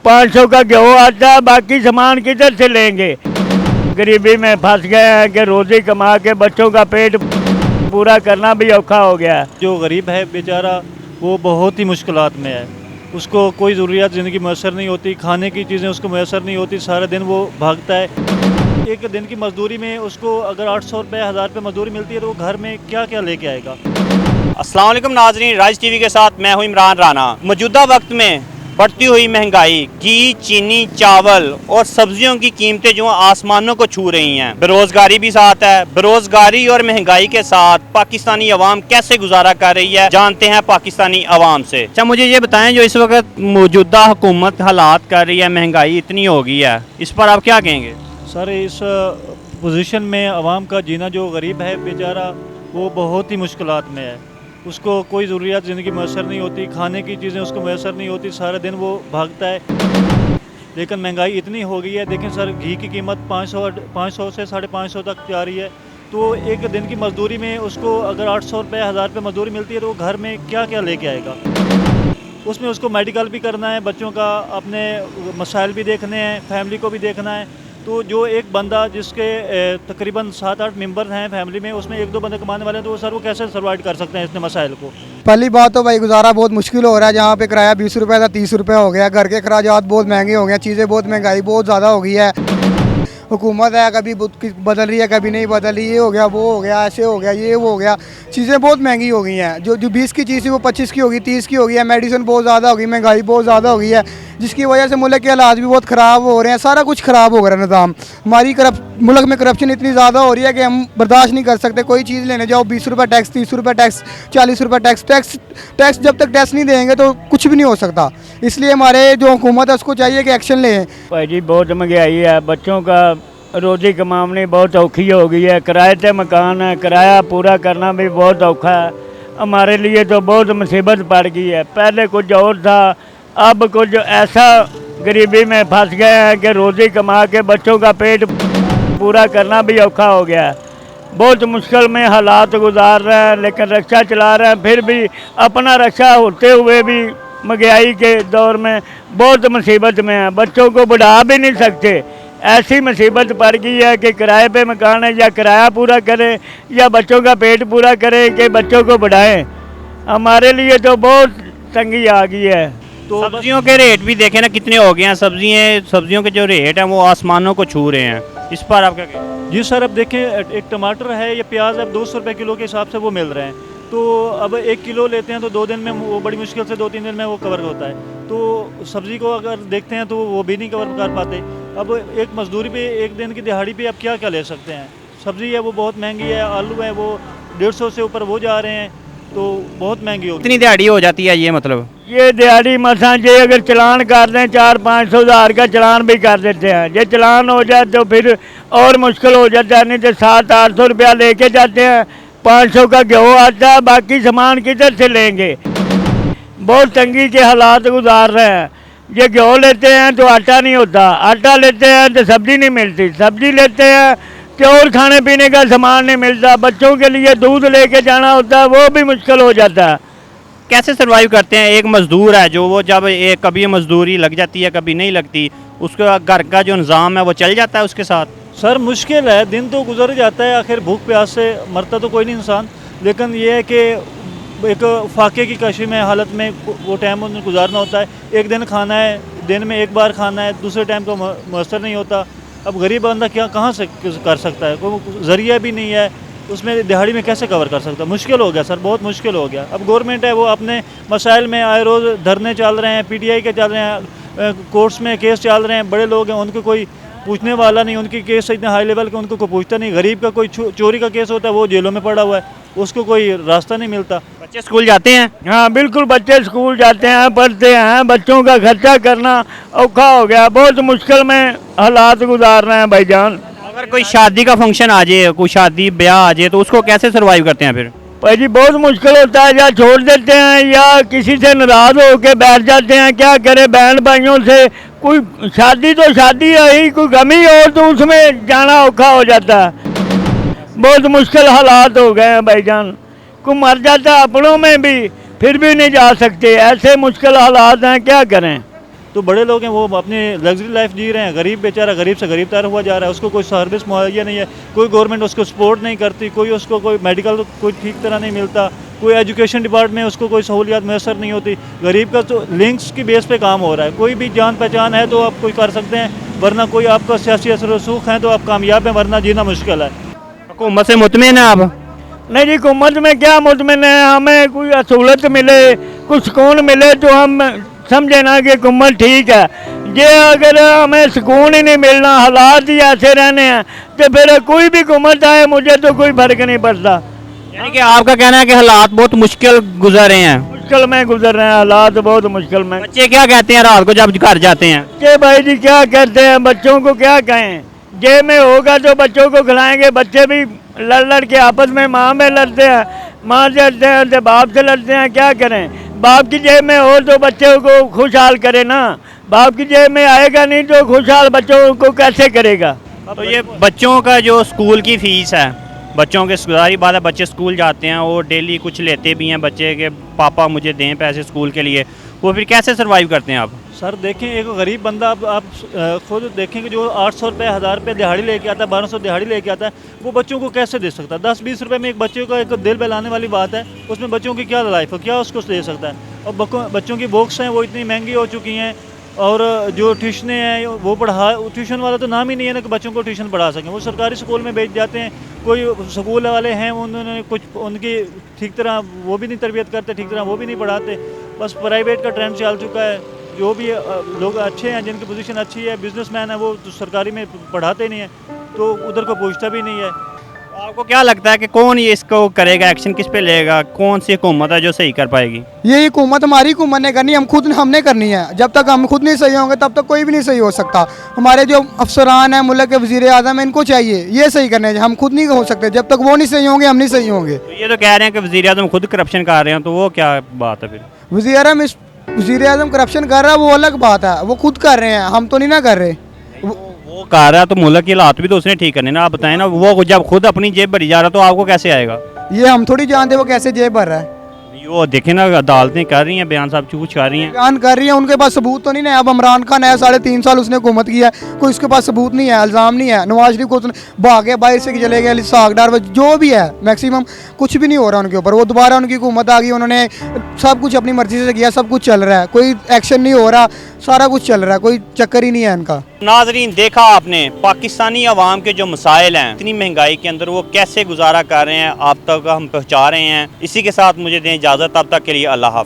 500 का गेहूँ आता है, बाकी सामान किधर से लेंगे। गरीबी में फंस गए हैं कि रोज़ी कमा के बच्चों का पेट पूरा करना भी औखा हो गया है। जो गरीब है बेचारा वो बहुत ही मुश्किलात में है, उसको कोई ज़रूरियात ज़िंदगी मैसर नहीं होती, खाने की चीज़ें उसको मैसर नहीं होती, सारा दिन वो भागता है। एक दिन की मजदूरी में उसको अगर 800 रुपये 1000 रुपये मजदूरी मिलती है तो वो घर में क्या क्या लेके आएगा। अस्सलाम वालेकुम नाजरीन, राज टीवी के साथ मैं हूं इमरान राना। मौजूदा वक्त में बढ़ती हुई महंगाई, घी, चीनी, चावल और सब्जियों की कीमतें जो आसमानों को छू रही हैं। बेरोजगारी भी साथ है। बेरोजगारी और महंगाई के साथ पाकिस्तानी अवाम कैसे गुजारा कर रही है, जानते हैं पाकिस्तानी अवाम से। अच्छा, मुझे ये बताएं, जो इस वक्त मौजूदा हुकूमत हालात कर रही है, महंगाई इतनी हो गई है, इस पर आप क्या कहेंगे? सर, इस पोजीशन में अवाम का जीना, जो गरीब है बेचारा वो बहुत ही मुश्किलात में है, उसको कोई ज़रूरियात ज़िंदगी मैसर नहीं होती, खाने की चीज़ें उसको मैसर नहीं होती, सारा दिन वो भागता है। लेकिन महंगाई इतनी हो गई है, देखें सर, घी की कीमत 500 से 550 तक जा रही है। तो एक दिन की मजदूरी में उसको अगर 800 रुपये 1000 रुपये मजदूरी मिलती है तो वो घर में क्या क्या लेके आएगा। उसमें उसको मेडिकल भी करना है, बच्चों का अपने मसाइल भी देखने हैं, फैमिली को भी देखना है। तो जो एक बंदा जिसके तकरीबन 7-8 मेंबर हैं फैमिली में, उसमें 1-2 बंदे कमाने वाले हैं, तो वो सर वो कैसे सर्वाइव कर सकते हैं इतने मसाइल को। पहली बात तो भाई गुजारा बहुत मुश्किल हो रहा है। जहाँ पे किराया 20 रुपये था 30 रुपये हो गया। घर के अखराजात बहुत महंगे हो गए, चीज़ें बहुत महंगाई बहुत ज़्यादा हो गई है। हुकूमत है, कभी बदल रही है, कभी नहीं बदल रही, ये हो गया, वो हो गया, ऐसे हो गया, ये वो हो गया, चीज़ें बहुत महंगी हो गई हैं। जो 20 की चीज़ थी वो 25 की होगी, 30 की हो गई है। मेडिसिन बहुत ज़्यादा हो गई, महंगाई बहुत ज़्यादा हो गई है, जिसकी वजह से मुल्क के हालात भी बहुत ख़राब हो रहे हैं। सारा कुछ ख़राब हो रहा है निज़ाम। हमारी मुल्क में करप्शन इतनी ज़्यादा हो रही है कि हम बर्दाश्त नहीं कर सकते। कोई चीज़ लेने जाओ 20 रुपये टैक्स, 30 रुपये टैक्स, 40 रुपये टैक्स। जब तक टैक्स नहीं देंगे तो कुछ भी नहीं हो सकता। इसलिए हमारे जो हुकूमत है उसको चाहिए कि एक्शन लें। भाई जी, बहुत महंगाई है, बच्चों का रोज़ी कमानी बहुत औखी हो गई है। किराए पे मकान है, किराया पूरा करना भी बहुत औखा है। हमारे लिए तो बहुत मुसीबत पड़ गई है। पहले कुछ और था, अब कुछ ऐसा गरीबी में फंस गए हैं कि रोज़ी कमा के बच्चों का पेट पूरा करना भी औखा हो गया है। बहुत मुश्किल में हालात गुजार रहे हैं, लेकिन रिक्शा चला रहे हैं, फिर भी अपना रिक्शा होते हुए भी महंगाई के दौर में बहुत मुसीबत में है। बच्चों को बढ़ा भी नहीं सकते, ऐसी मुसीबत पड़ गई है कि किराए पे मकान है, या किराया पूरा करें या बच्चों का पेट पूरा करें कि बच्चों को बढ़ाएं। हमारे लिए तो बहुत तंगी आ गई है। तो सब्जियों के रेट भी देखें ना कितने हो गए हैं। सब्जियों के जो रेट हैं वो आसमानों को छू रहे हैं, इस पर आप क्या कहें? जी सर, अब देखें, एक टमाटर है या प्याज अब 200 रुपये किलो के हिसाब से वो मिल रहे हैं। तो अब 1 किलो लेते हैं तो 2 दिन में वो बड़ी मुश्किल से 2-3 दिन में वो कवर होता है। तो सब्ज़ी को अगर देखते हैं तो वो भी नहीं कवर कर पाते। अब एक मजदूरी पे, एक दिन की दिहाड़ी पे आप क्या क्या ले सकते हैं। सब्ज़ी है वो बहुत महंगी है, आलू है वो 150 से ऊपर वो जा रहे हैं, तो बहुत महंगी होगी। कितनी दिहाड़ी हो जाती है ये, मतलब ये दिहाड़ी मसा जे अगर चलान कर दें 400-500 हज़ार का चलान भी कर देते हैं। ये चलान हो जाए तो फिर और मुश्किल हो जाता है, नहीं तो 700-800 रुपया लेके जाते हैं। 500 का गेहूँ आता है, बाकी सामान किधर से लेंगे। बहुत तंगी के हालात गुजार रहे हैं। ये गेहूँ लेते हैं तो आटा नहीं होता, आटा लेते हैं तो सब्ज़ी नहीं मिलती, सब्ज़ी लेते हैं तो और खाने पीने का सामान नहीं मिलता। बच्चों के लिए दूध लेके जाना होता है, वो भी मुश्किल हो जाता है। कैसे सर्वाइव करते हैं? एक मजदूर है जो वो जब एक कभी मजदूरी लग जाती है कभी नहीं लगती, उसका घर का जो निज़ाम है वो चल जाता है उसके साथ। सर मुश्किल है, दिन तो गुजर जाता है, आखिर भूख प्यास से मरता तो कोई नहीं इंसान। लेकिन ये है कि एक फाके की कशी में हालत में वो टाइम उन्हें गुजारना होता है। एक दिन खाना है, दिन में एक बार खाना है, दूसरे टाइम को मैसर नहीं होता। अब गरीब बंदा क्या कहाँ से कर सकता है, कोई ज़रिया भी नहीं है, उसमें दिहाड़ी में कैसे कवर कर सकता है। मुश्किल हो गया सर, बहुत मुश्किल हो गया। अब गवर्नमेंट है वो अपने मसाइल में आए रोज़ धरने चल रहे हैं, PTI के चल रहे हैं, कोर्ट्स में केस चल रहे हैं, बड़े लोग हैं उनको कोई पूछने वाला नहीं, उनकी केस इतने हाई लेवल के उनको कोई पूछता नहीं। गरीब का कोई चोरी का केस होता है वो जेलों में पड़ा हुआ है, उसको कोई रास्ता नहीं मिलता। बच्चे स्कूल जाते हैं? हाँ बिल्कुल, बच्चे स्कूल जाते हैं, पढ़ते हैं। बच्चों का खर्चा करना औखा हो गया, बहुत मुश्किल में हालात गुजार रहे हैं भाईजान। अगर कोई शादी का फंक्शन आ जाए, कोई शादी ब्याह आ जाए, तो उसको कैसे सर्वाइव करते हैं फिर? भाई जी बहुत मुश्किल होता है, या छोड़ देते हैं या किसी से नाराज़ होकर बैठ जाते हैं। क्या करें, बहन भाइयों से कोई शादी तो शादी है ही, कोई गमी हो तो उसमें जाना औखा हो जाता है। बहुत मुश्किल हालात हो गए हैं भाईजान। कोई मर जाता है अपनों में भी, फिर भी नहीं जा सकते, ऐसे मुश्किल हालात हैं, क्या करें। तो बड़े लोग हैं वो अपनी लग्जरी लाइफ जी रहे हैं, गरीब बेचारा गरीब से गरीब तर हुआ जा रहा है, उसको कोई सर्विस मुहैया नहीं है, कोई गवर्नमेंट उसको सपोर्ट नहीं करती, कोई उसको कोई मेडिकल कोई ठीक तरह नहीं मिलता, कोई एजुकेशन डिपार्टमेंट में उसको कोई सहूलियत मैसर नहीं होती। गरीब का तो लिंक्स की बेस पे काम हो रहा है, कोई भी जान पहचान है तो आप कोई कर सकते हैं, वरना कोई आपका सियासी असर रसूख है तो आप कामयाब हैं, वरना जीना मुश्किल है। हुकूमत से मुतमिन है आप? नहीं जी, हुकूमत में क्या मुतमिन है, हमें कोई सहूलत मिले, कुछ सुकून मिले तो हम समझे ना कि हुकूमत ठीक है। ये अगर हमें सुकून ही नहीं मिलना, हालात ही ऐसे रहने हैं, तो फिर कोई भी हुकूमत आए मुझे तो कोई फर्क नहीं पड़ता। यानी कि आपका कहना है कि हालात बहुत मुश्किल गुजर रहे हैं? मुश्किल में गुजर रहे हैं, हालात बहुत मुश्किल में। बच्चे क्या कहते हैं रात को जब घर जाते हैं? के भाई जी क्या कहते हैं, बच्चों को क्या कहें, जेब में होगा तो बच्चों को खिलाएंगे, बच्चे भी लड़ लड़ के आपस में माँ में लड़ते हैं, माँ से लड़ते हैं तो बाप से लड़ते हैं, क्या करें। बाप की जेब में हो तो बच्चों को खुशहाल करे ना, बाप की जेब में आएगा नहीं तो खुशहाल बच्चों को कैसे करेगा। तो ये बच्चों का जो स्कूल की फ़ीस है, बच्चों के सारी बात है, बच्चे स्कूल जाते हैं और डेली कुछ लेते भी हैं बच्चे के, पापा मुझे दें पैसे स्कूल के लिए, वो फिर कैसे सर्वाइव करते हैं आप? सर देखें, एक गरीब बंदा आप खुद देखें कि जो 800 रुपये 1000 रुपये दिहाड़ी लेके आता है, 1200 दिहाड़ी लेके आता है, वो बच्चों को कैसे दे सकता है? 10-20 रुपये में एक बच्चे का एक दिल बहलाने वाली बात है, उसमें बच्चों की क्या लाइफ है, क्या उसको दे सकता है। और बच्चों की बुक्स हैं वो इतनी महंगी हो चुकी हैं, और जो ट्यूशनें हैं वो ट्यूशन वाला तो नाम ही नहीं है ना कि बच्चों को ट्यूशन पढ़ा सकें, वो सरकारी स्कूल में भेज जाते हैं। कोई स्कूल वाले हैं उन्होंने कुछ उनकी ठीक तरह वो भी नहीं तरबियत करते, ठीक तरह वो भी नहीं पढ़ाते, बस प्राइवेट का ट्रेंड चल चुका है। जो भी लोग अच्छे हैं, जिनकी पोजीशन अच्छी है, बिजनेसमैन है, वो तो सरकारी में पढ़ाते नहीं है, तो उधर को पूछता भी नहीं है। आपको क्या लगता है कि कौन ये इसको करेगा, एक्शन किस पे लेगा, कौन सी हुकूमत है जो सही कर पाएगी? ये हुकूमत हमारी हुकूमत ने करनी, हमने करनी है। जब तक हम खुद नहीं सही होंगे तब तक कोई भी नहीं सही हो सकता। हमारे जो अफसरान हैं, मुल्क के वज़ीर आज़म हैं, इनको चाहिए ये सही करने, हम खुद नहीं हो सकते। जब तक वो नहीं सही होंगे हम नहीं सही होंगे। तो ये तो कह रहे हैं कि वज़ीर आज़म खुद करप्शन कर रहे हैं, तो वो क्या बात है फिर? वज़ीर आज़म करप्शन कर रहा है वो अलग बात है, वो खुद कर रहे हैं, हम तो नहीं ना कर रहे। वो कर रहा है तो मुल्क की हालात भी तो उसने ठीक करने ना। आप बताएं ना, वो जब खुद अपनी जेब भरी जा रहा तो आपको कैसे आएगा? ये हम थोड़ी जानते वो कैसे जेब भर रहा है। वो देखे ना, अदालतें कर रही हैं, बयान साहब कुछ कर रही हैं, बयान कर रही है, उनके पास सबूत तो नहीं है। अब इमरान खान है, 3.5 साल उसने हुकूमत किया है, कोई उसके पास सबूत नहीं है, इल्ज़ाम नहीं है। नवाज शरीफ को भागे बाहर से चले गए, सागडार जो भी है, मैक्सिमम कुछ भी नहीं हो रहा उनके ऊपर। वो दोबारा उनकी हुकूमत आ गई, उन्होंने सब कुछ अपनी मर्जी से किया, सब कुछ चल रहा है, कोई एक्शन नहीं हो रहा, सारा कुछ चल रहा है, कोई चक्कर ही नहीं है इनका। नाजरीन देखा आपने पाकिस्तानी अवाम के जो मसाइल हैं, इतनी महंगाई के अंदर वो कैसे गुजारा कर रहे हैं, आप तक हम पहुँचा रहे हैं। इसी के साथ मुझे दें इजाज़त, तब तक के लिए अल्लाह हाफ़िज़।